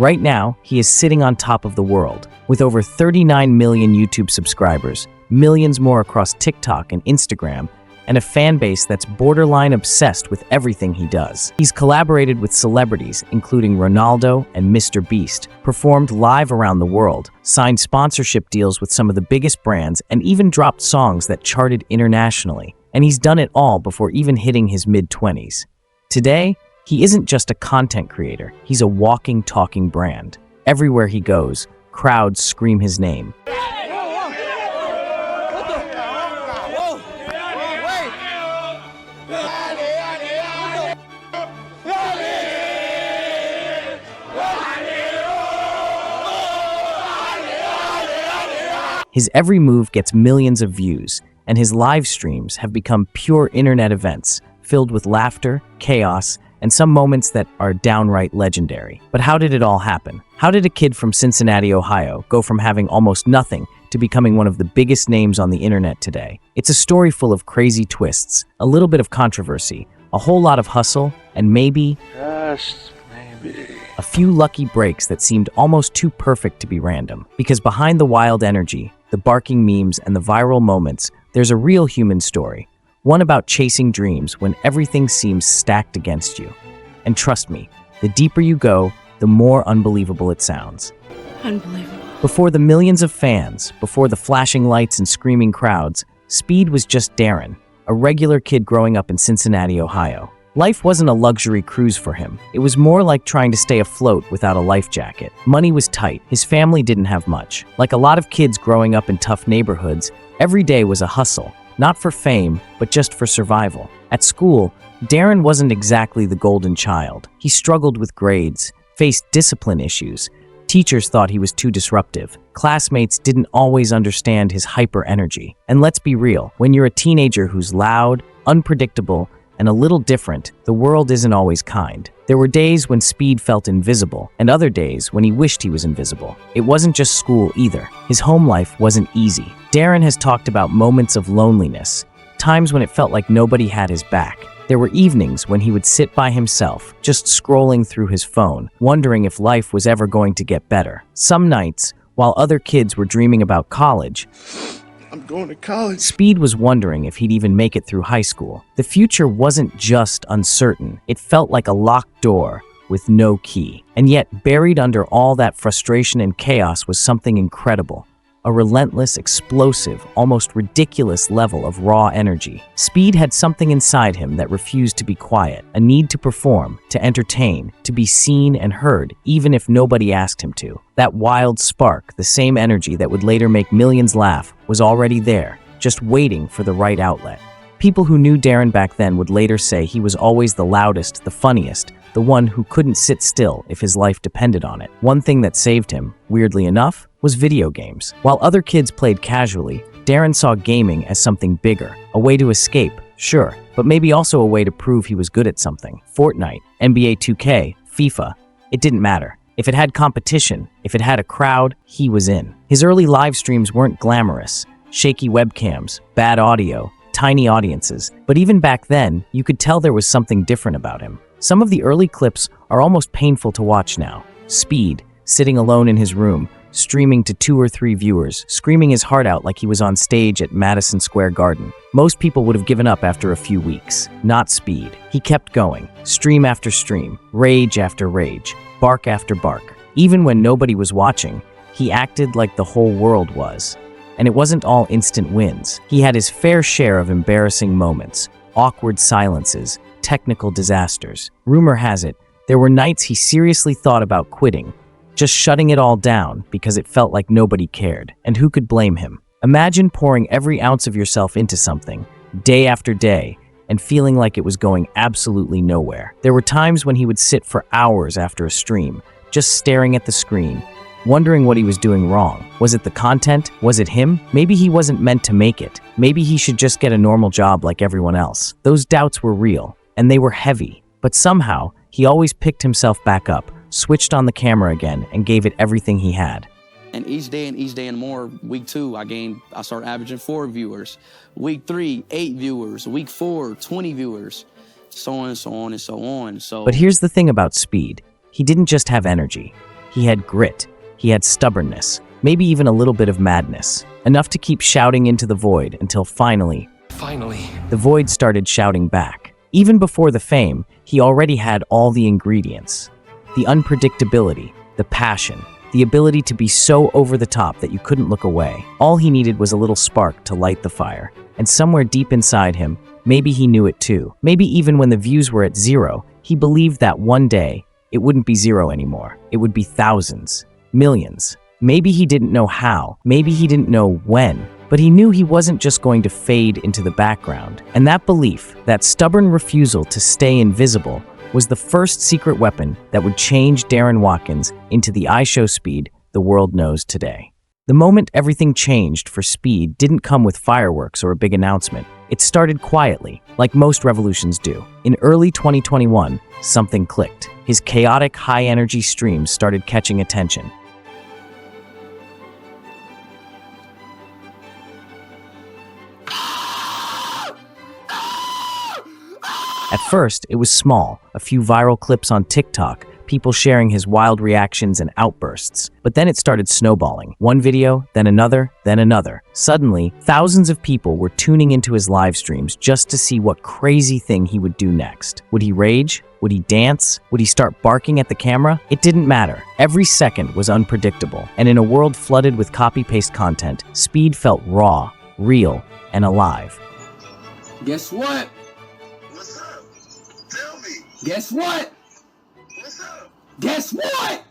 Right now, he is sitting on top of the world. With over 39 million YouTube subscribers, millions more across TikTok and Instagram, and a fan base that's borderline obsessed with everything he does. He's collaborated with celebrities, including Ronaldo and Mr. Beast, performed live around the world, signed sponsorship deals with some of the biggest brands, and even dropped songs that charted internationally. And he's done it all before even hitting his mid-20s. Today, he isn't just a content creator, he's a walking, talking brand. Everywhere he goes, crowds scream his name. His every move gets millions of views, and his live streams have become pure internet events, filled with laughter, chaos, and some moments that are downright legendary. But how did it all happen? How did a kid from Cincinnati, Ohio, go from having almost nothing to becoming one of the biggest names on the internet today? It's a story full of crazy twists, a little bit of controversy, a whole lot of hustle, and maybe a few lucky breaks that seemed almost too perfect to be random. Because behind the wild energy, the barking memes, and the viral moments, there's a real human story. One about chasing dreams when everything seems stacked against you. And trust me, the deeper you go, the more unbelievable it sounds. Unbelievable. Before the millions of fans, before the flashing lights and screaming crowds, Speed was just Darren, a regular kid growing up in Cincinnati, Ohio. Life wasn't a luxury cruise for him. It was more like trying to stay afloat without a life jacket. Money was tight. His family didn't have much. Like a lot of kids growing up in tough neighborhoods, every day was a hustle. Not for fame, but just for survival. At school, Darren wasn't exactly the golden child. He struggled with grades, faced discipline issues. Teachers thought he was too disruptive. Classmates didn't always understand his hyper energy. And let's be real, when you're a teenager who's loud, unpredictable, and a little different, the world isn't always kind. There were days when Speed felt invisible, and other days when he wished he was invisible. It wasn't just school either. His home life wasn't easy. Darren has talked about moments of loneliness, times when it felt like nobody had his back. There were evenings when he would sit by himself, just scrolling through his phone, wondering if life was ever going to get better. Some nights, while other kids were dreaming about college, I'm going to college. Speed was wondering if he'd even make it through high school. The future wasn't just uncertain. It felt like a locked door with no key. And yet, buried under all that frustration and chaos was something incredible. A relentless, explosive, almost ridiculous level of raw energy. Speed had something inside him that refused to be quiet, a need to perform, to entertain, to be seen and heard, even if nobody asked him to. That wild spark, the same energy that would later make millions laugh, was already there, just waiting for the right outlet. People who knew Darren back then would later say he was always the loudest, the funniest, the one who couldn't sit still if his life depended on it. One thing that saved him, weirdly enough, was video games. While other kids played casually, Darren saw gaming as something bigger, a way to escape, sure, but maybe also a way to prove he was good at something. Fortnite, NBA 2K, FIFA, it didn't matter. If it had competition, if it had a crowd, he was in. His early live streams weren't glamorous. Shaky webcams, bad audio, tiny audiences. But even back then, you could tell there was something different about him. Some of the early clips are almost painful to watch now. Speed, sitting alone in his room, streaming to 2 or 3 viewers, screaming his heart out like he was on stage at Madison Square Garden. Most people would have given up after a few weeks. Not Speed. He kept going, stream after stream, rage after rage, bark after bark. Even when nobody was watching, he acted like the whole world was. And it wasn't all instant wins. He had his fair share of embarrassing moments, awkward silences, technical disasters. Rumor has it, there were nights he seriously thought about quitting, just shutting it all down because it felt like nobody cared. And who could blame him? Imagine pouring every ounce of yourself into something, day after day, and feeling like it was going absolutely nowhere. There were times when he would sit for hours after a stream, just staring at the screen, wondering what he was doing wrong. Was it the content? Was it him? Maybe he wasn't meant to make it. Maybe he should just get a normal job like everyone else. Those doubts were real, and they were heavy. But somehow, he always picked himself back up, switched on the camera again, and gave it everything he had. And each day and more, week 2, I started averaging 4 viewers. Week 3, 8 viewers. Week 4, 20 viewers. So on and so on and so on. But here's the thing about Speed. He didn't just have energy. He had grit. He had stubbornness. Maybe even a little bit of madness. Enough to keep shouting into the void until finally, the void started shouting back. Even before the fame, he already had all the ingredients. The unpredictability, the passion, the ability to be so over the top that you couldn't look away. All he needed was a little spark to light the fire. And somewhere deep inside him, maybe he knew it too. Maybe even when the views were at zero, he believed that one day, it wouldn't be zero anymore. It would be thousands, millions. Maybe he didn't know how, maybe he didn't know when, but he knew he wasn't just going to fade into the background. And that belief, that stubborn refusal to stay invisible, was the first secret weapon that would change Darren Watkins into the iShowSpeed the world knows today. The moment everything changed for Speed didn't come with fireworks or a big announcement. It started quietly, like most revolutions do. In early 2021, something clicked. His chaotic, high-energy streams started catching attention. At first, it was small, a few viral clips on TikTok, people sharing his wild reactions and outbursts. But then it started snowballing. One video, then another, then another. Suddenly, thousands of people were tuning into his live streams just to see what crazy thing he would do next. Would he rage? Would he dance? Would he start barking at the camera? It didn't matter. Every second was unpredictable. And in a world flooded with copy-paste content, Speed felt raw, real, and alive. Guess what? What's up? Tell me. Guess what? What's up? Guess what?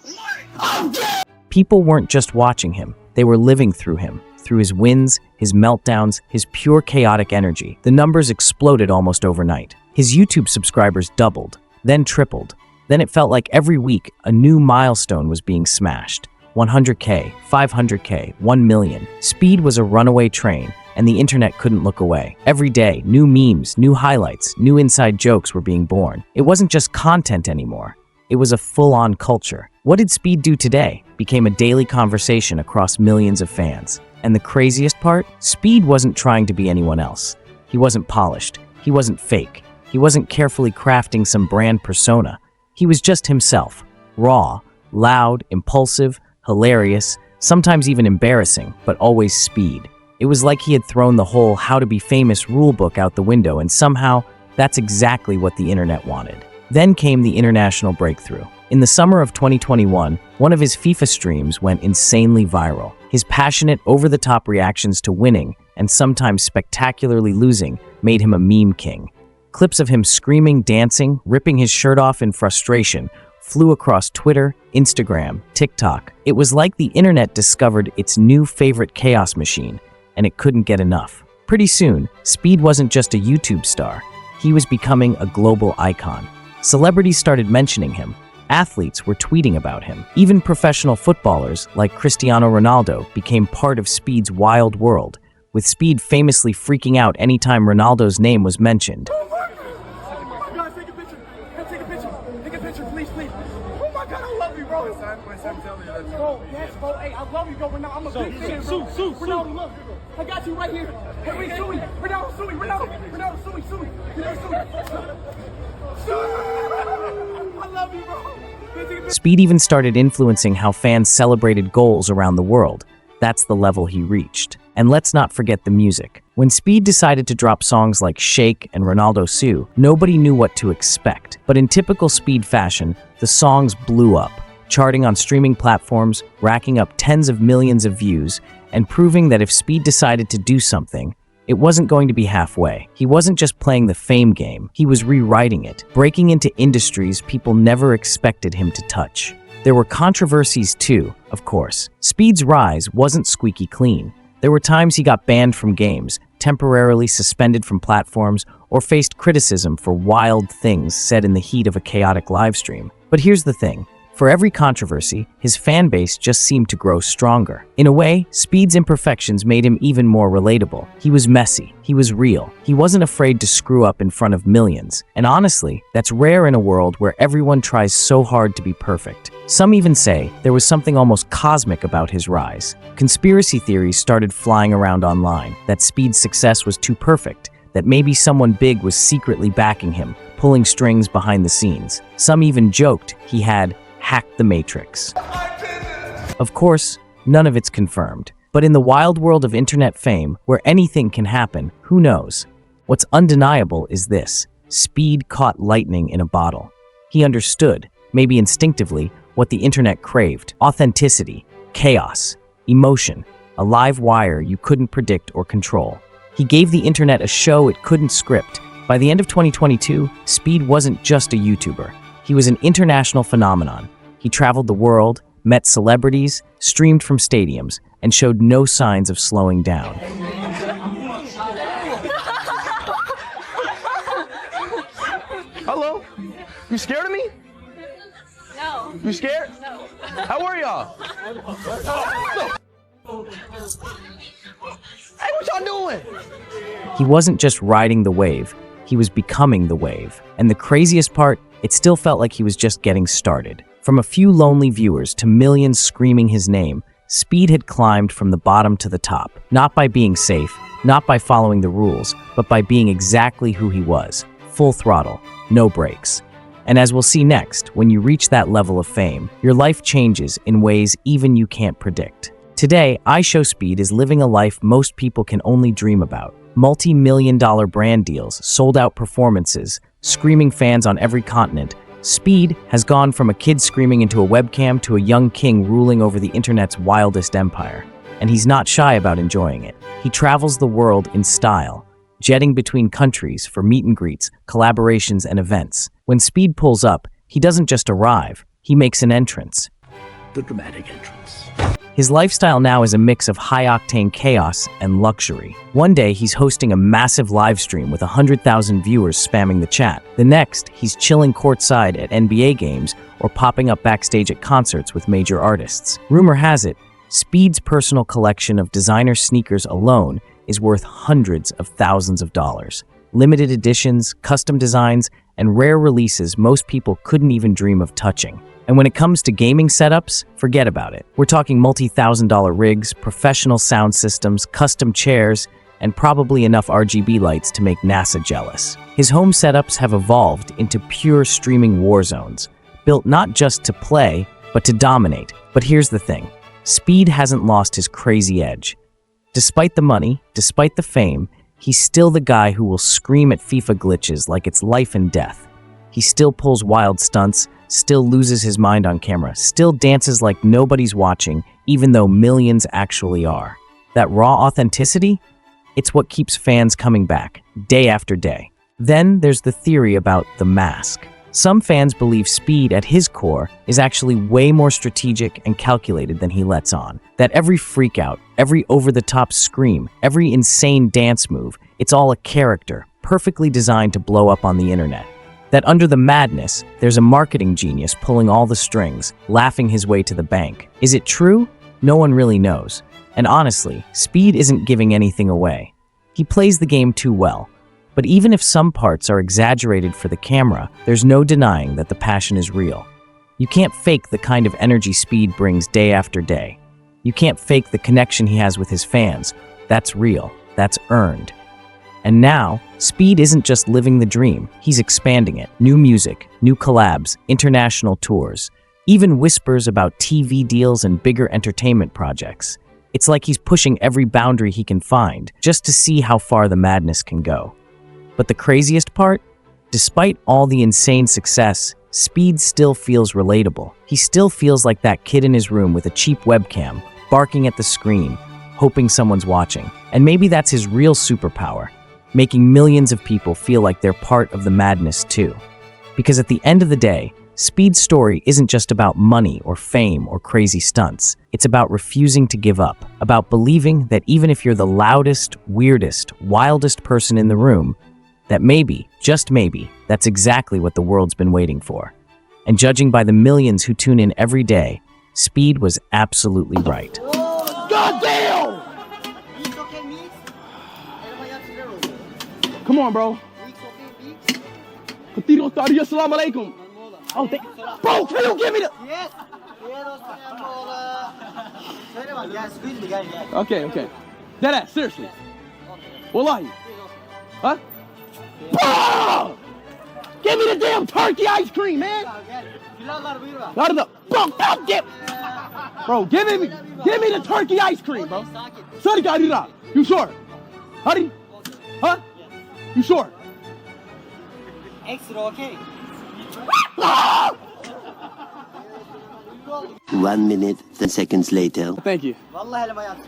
What? I'm dead! People weren't just watching him, they were living through him. Through his wins, his meltdowns, his pure chaotic energy. The numbers exploded almost overnight. His YouTube subscribers doubled, then tripled. Then it felt like every week a new milestone was being smashed. 100K, 500K, 1 million. Speed was a runaway train, and the internet couldn't look away. Every day, new memes, new highlights, new inside jokes were being born. It wasn't just content anymore. It was a full-on culture. What did Speed do today? Became a daily conversation across millions of fans. And the craziest part? Speed wasn't trying to be anyone else. He wasn't polished. He wasn't fake. He wasn't carefully crafting some brand persona. He was just himself. Raw, loud, impulsive, hilarious, sometimes even embarrassing, but always Speed. It was like he had thrown the whole how to be famous rulebook out the window, and somehow, that's exactly what the internet wanted. Then came the international breakthrough. In the summer of 2021, one of his FIFA streams went insanely viral. His passionate, over-the-top reactions to winning, and sometimes spectacularly losing, made him a meme king. Clips of him screaming, dancing, ripping his shirt off in frustration, flew across Twitter, Instagram, TikTok. It was like the internet discovered its new favorite chaos machine, and it couldn't get enough. Pretty soon, Speed wasn't just a YouTube star. He was becoming a global icon. Celebrities started mentioning him. Athletes were tweeting about him. Even professional footballers like Cristiano Ronaldo became part of Speed's wild world, with Speed famously freaking out anytime Ronaldo's name was mentioned. Bro, hey, I love you, bro. I'm a big fan, bro. Ronaldo, look. I got you right here. Hey, wait, sue me. Ronaldo, sue me. Ronaldo, sue me. I love you, bro. Speed even started influencing how fans celebrated goals around the world. That's the level he reached. And let's not forget the music. When Speed decided to drop songs like Shake and Ronaldo Sue, nobody knew what to expect. But in typical Speed fashion, the songs blew up, charting on streaming platforms, racking up tens of millions of views, and proving that if Speed decided to do something, it wasn't going to be halfway. He wasn't just playing the fame game, he was rewriting it, breaking into industries people never expected him to touch. There were controversies too, of course. Speed's rise wasn't squeaky clean. There were times he got banned from games, temporarily suspended from platforms, or faced criticism for wild things said in the heat of a chaotic livestream. But here's the thing. For every controversy, his fan base just seemed to grow stronger. In a way, Speed's imperfections made him even more relatable. He was messy. He was real. He wasn't afraid to screw up in front of millions. And honestly, that's rare in a world where everyone tries so hard to be perfect. Some even say there was something almost cosmic about his rise. Conspiracy theories started flying around online, that Speed's success was too perfect, that maybe someone big was secretly backing him, pulling strings behind the scenes. Some even joked he had hacked the Matrix. Of course, none of it's confirmed. But in the wild world of internet fame, where anything can happen, who knows? What's undeniable is this: Speed caught lightning in a bottle. He understood, maybe instinctively, what the internet craved: authenticity, chaos, emotion, a live wire you couldn't predict or control. He gave the internet a show it couldn't script. By the end of 2022, Speed wasn't just a YouTuber. He was an international phenomenon. He traveled the world, met celebrities, streamed from stadiums, and showed no signs of slowing down. Hello? You scared of me? No. You scared? No. How are y'all? Hey, what y'all doing? He wasn't just riding the wave, he was becoming the wave. And the craziest part, it still felt like he was just getting started. From a few lonely viewers to millions screaming his name, Speed had climbed from the bottom to the top, not by being safe, not by following the rules, but by being exactly who he was: full throttle, no brakes. And as we'll see next, when you reach that level of fame, your life changes in ways even you can't predict. Today, iShowSpeed is living a life most people can only dream about. Multi-million-dollar brand deals, sold-out performances, screaming fans on every continent. Speed has gone from a kid screaming into a webcam to a young king ruling over the internet's wildest empire. And he's not shy about enjoying it. He travels the world in style, jetting between countries for meet and greets, collaborations, and events. When Speed pulls up, he doesn't just arrive, he makes an entrance. The dramatic entrance. His lifestyle now is a mix of high-octane chaos and luxury. One day, he's hosting a massive live stream with 100,000 viewers spamming the chat. The next, he's chilling courtside at NBA games or popping up backstage at concerts with major artists. Rumor has it, Speed's personal collection of designer sneakers alone is worth hundreds of thousands of dollars. Limited editions, custom designs, and rare releases most people couldn't even dream of touching. And when it comes to gaming setups, forget about it. We're talking multi-$1,000 rigs, professional sound systems, custom chairs, and probably enough RGB lights to make NASA jealous. His home setups have evolved into pure streaming war zones, built not just to play, but to dominate. But here's the thing: Speed hasn't lost his crazy edge. Despite the money, despite the fame, he's still the guy who will scream at FIFA glitches like it's life and death. He still pulls wild stunts, still loses his mind on camera, still dances like nobody's watching, even though millions actually are. That raw authenticity? It's what keeps fans coming back, day after day. Then there's the theory about the mask. Some fans believe Speed, at his core, is actually way more strategic and calculated than he lets on. That every freakout, every over-the-top scream, every insane dance move, it's all a character, perfectly designed to blow up on the internet. That under the madness, there's a marketing genius pulling all the strings, laughing his way to the bank. Is it true? No one really knows. And honestly, Speed isn't giving anything away. He plays the game too well. But even if some parts are exaggerated for the camera, there's no denying that the passion is real. You can't fake the kind of energy Speed brings day after day. You can't fake the connection he has with his fans. That's real. That's earned. And now, Speed isn't just living the dream, he's expanding it. New music, new collabs, international tours, even whispers about TV deals and bigger entertainment projects. It's like he's pushing every boundary he can find, just to see how far the madness can go. But the craziest part? Despite all the insane success, Speed still feels relatable. He still feels like that kid in his room with a cheap webcam, barking at the screen, hoping someone's watching. And maybe that's his real superpower, making millions of people feel like they're part of the madness too. Because at the end of the day, Speed's story isn't just about money or fame or crazy stunts. It's about refusing to give up, about believing that even if you're the loudest, weirdest, wildest person in the room, that maybe, just maybe, that's exactly what the world's been waiting for. And judging by the millions who tune in every day, Speed was absolutely right. God damn! Come on, bro. Continue to study. Assalamu alaikum. Oh, bro, can you give me the... Yes. Okay. Deadass, seriously. Wallahi. Huh? Bro! Give me the damn turkey ice cream, man! Got it up. Bro, give me the turkey ice cream, bro. Sorry, Garira. You sure? Hurry. Huh? You sure? Extra, okay? 1 minute, 10 seconds later. Thank you. Vallahi helal hayatım.